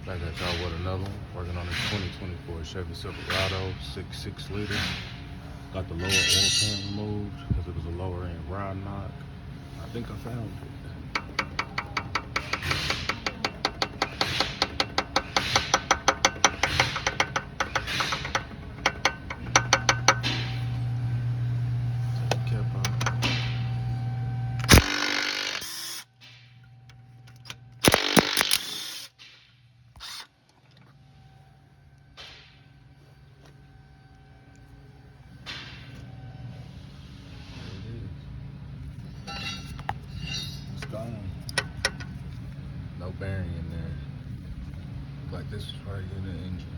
Back at y'all with another one. Working on this 2024 Chevy Silverado, 6.6 liter. Got the lower oil pan removed because it was a lower end rod knock. I think I found it. Gone. No bearing in there. Like this is right in the engine.